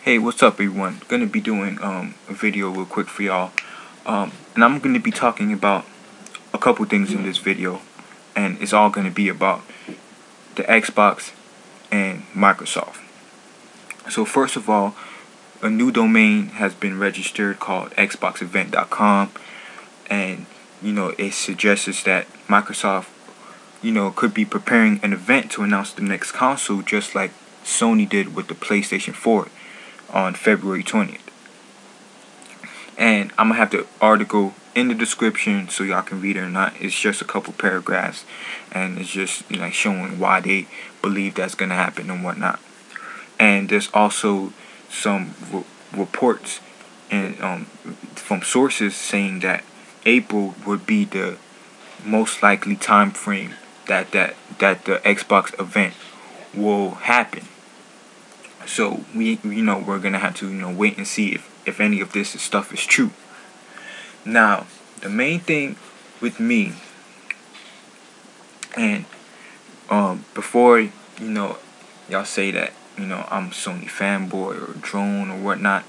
Hey, what's up everyone? Gonna be doing a video real quick for y'all. And I'm gonna be talking about a couple things in this video, and it's all gonna be about the Xbox and Microsoft. So first of all, a new domain has been registered called Xbox720, and it suggests that Microsoft could be preparing an event to announce the next console, just like Sony did with the PlayStation 4 on February 20th. And I'm gonna have the article in the description so y'all can read it or not. It's just a couple paragraphs, and it's just showing why they believe that's gonna happen and whatnot. And there's also some reports and from sources saying that April would be the most likely time frame that the Xbox event will happen. So we're gonna have to wait and see if any of this stuff is true. Now, the main thing with me, and before y'all say that I'm Sony fanboy or drone or whatnot,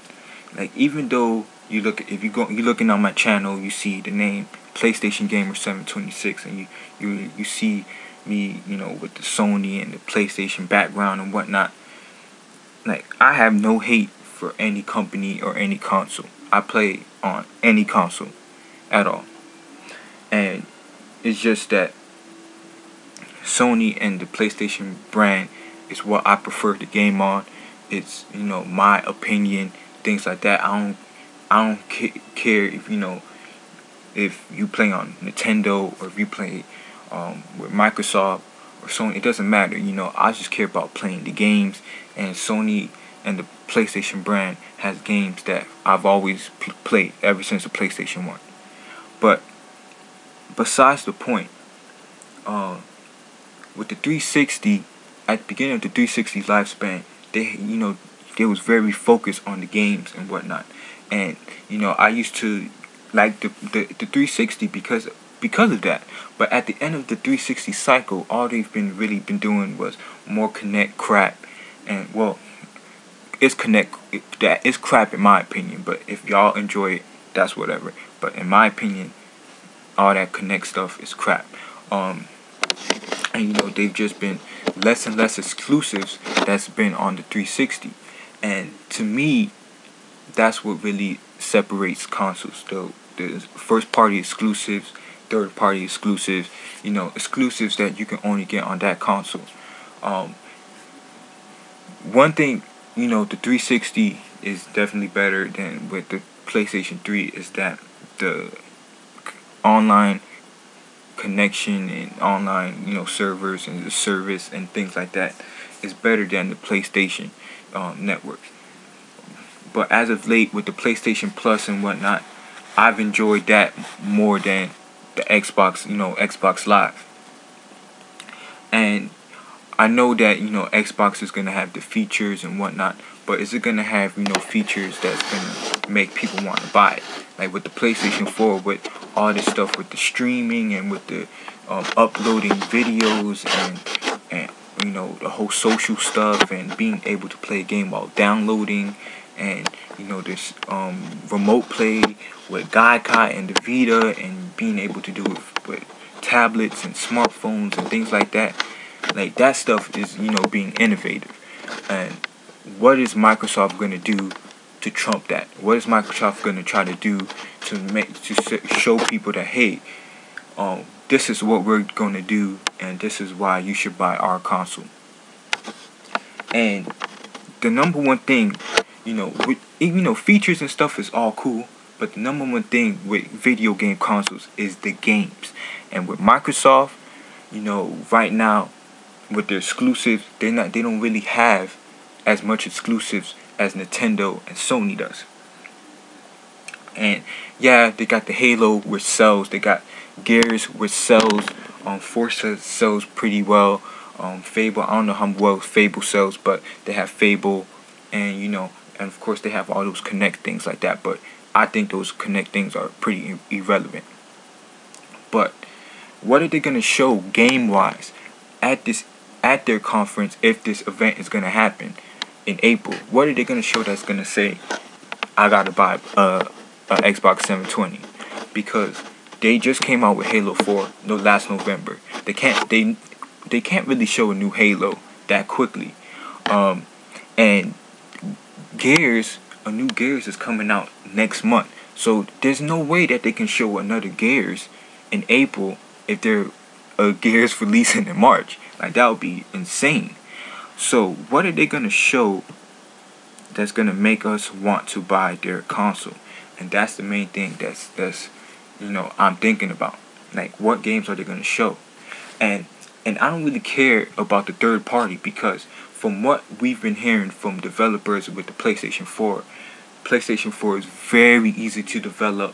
like, even though you're looking on my channel, you see the name PlayStation Gamer 726, and you see me with the Sony and the PlayStation background and whatnot. Like, I have no hate for any company or any console. I play on any console at all. And it's just that Sony and the PlayStation brand is what I prefer to game on. It's my opinion, things like that. I don't care if you play on Nintendo or if you play with Microsoft or Sony. It doesn't matter. I just care about playing the games, and Sony and the PlayStation brand has games that I've always played ever since the PlayStation 1. But besides the point, with the 360, at the beginning of the 360 lifespan, they was very focused on the games and whatnot. And I used to like the 360 because of that. But at the end of the 360 cycle, all they've really been doing was more Connect crap. And well, it's crap in my opinion. But if y'all enjoy it, that's whatever. But in my opinion, all that Connect stuff is crap. And they've just been less and less exclusives that's been on the 360. And to me, that's what really separates consoles. The first party exclusives, third party exclusives, exclusives that you can only get on that console. One thing, the 360 is definitely better than with the PlayStation 3 is that the online connection and online servers and the service and things like that is better than the PlayStation network. But as of late, with the PlayStation Plus and whatnot, I've enjoyed that more than the Xbox, Xbox Live. And I know that Xbox is gonna have the features and whatnot, but is it gonna have features that's gonna make people want to buy it? Like with the PlayStation 4, with all this stuff with the streaming and with the uploading videos and the whole social stuff and being able to play a game while downloading, and this remote play with Gaikai and the Vita, and being able to do it with tablets and smartphones and things like that. Like, that stuff is being innovative. And what is Microsoft gonna do to trump that? What is Microsoft gonna try to do to show people that, hey, this is what we're gonna do, and this is why you should buy our console? And the number one thing, with features and stuff is all cool, but the number one thing with video game consoles is the games. And with Microsoft, right now with their exclusives, they don't really have as much exclusives as Nintendo and Sony does. And yeah, they got the Halo, which sells. They got Gears, which sells. Forza sells pretty well. Fable, I don't know how well Fable sells, but they have Fable, and and of course they have all those Connect things like that. But I think those Connect things are pretty irrelevant. But what are they gonna show game-wise at their conference if this event is gonna happen? in April? What are they gonna show that's gonna say I gotta buy a Xbox 720? Because they just came out with Halo 4 no last November. They can't really show a new Halo that quickly. And a new Gears is coming out next month. So there's no way that they can show another Gears in April if they're Gears releasing in March. Like, that would be insane. So what are they gonna show that's gonna make us want to buy their console? And that's the main thing that's I'm thinking about. Like, what games are they gonna show? And I don't really care about the third party, because from what we've been hearing from developers with the PlayStation 4 is very easy to develop,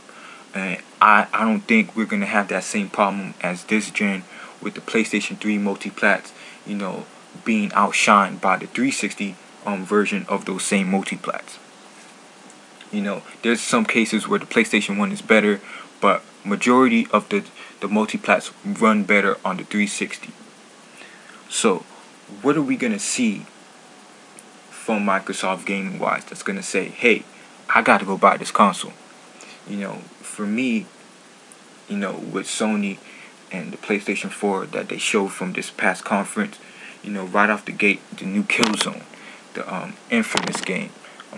and I don't think we're gonna have that same problem as this gen with the PlayStation 3 multiplats, being outshined by the 360 version of those same multiplats. There's some cases where the PlayStation 1 is better, but majority of the multiplats run better on the 360. So what are we gonna see from Microsoft gaming wise that's gonna say, hey, I gotta go buy this console? For me, with Sony and the PlayStation 4 that they showed from this past conference, right off the gate, the new Killzone, the infamous game,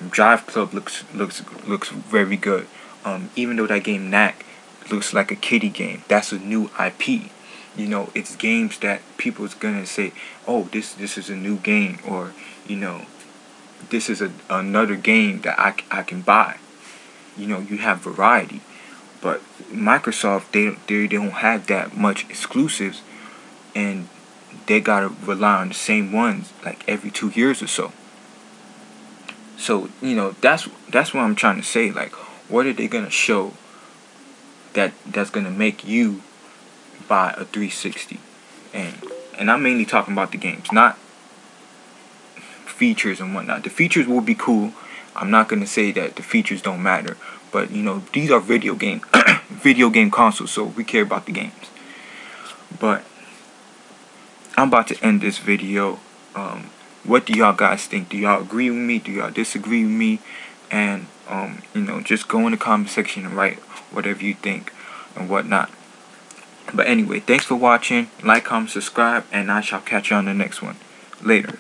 Drive Club looks very good. Even though that game Knack looks like a kiddie game, that's a new IP. It's games that people's gonna say, oh, this is a new game, or this is another game that I can buy. You have variety. But Microsoft, they don't have that much exclusives, and they gotta rely on the same ones like every 2 years or so. So that's what I'm trying to say. Like, what are they gonna show that's gonna make you buy a 360? And I'm mainly talking about the games, not features and whatnot. The features will be cool. I'm not gonna say that the features don't matter, but these are video game consoles, so we care about the games. But I'm about to end this video. What do y'all guys think? Do y'all agree with me? Do y'all disagree with me? And just go in the comment section and write whatever you think and whatnot. But anyway, thanks for watching. Like, comment, subscribe, and I shall catch you on the next one. Later.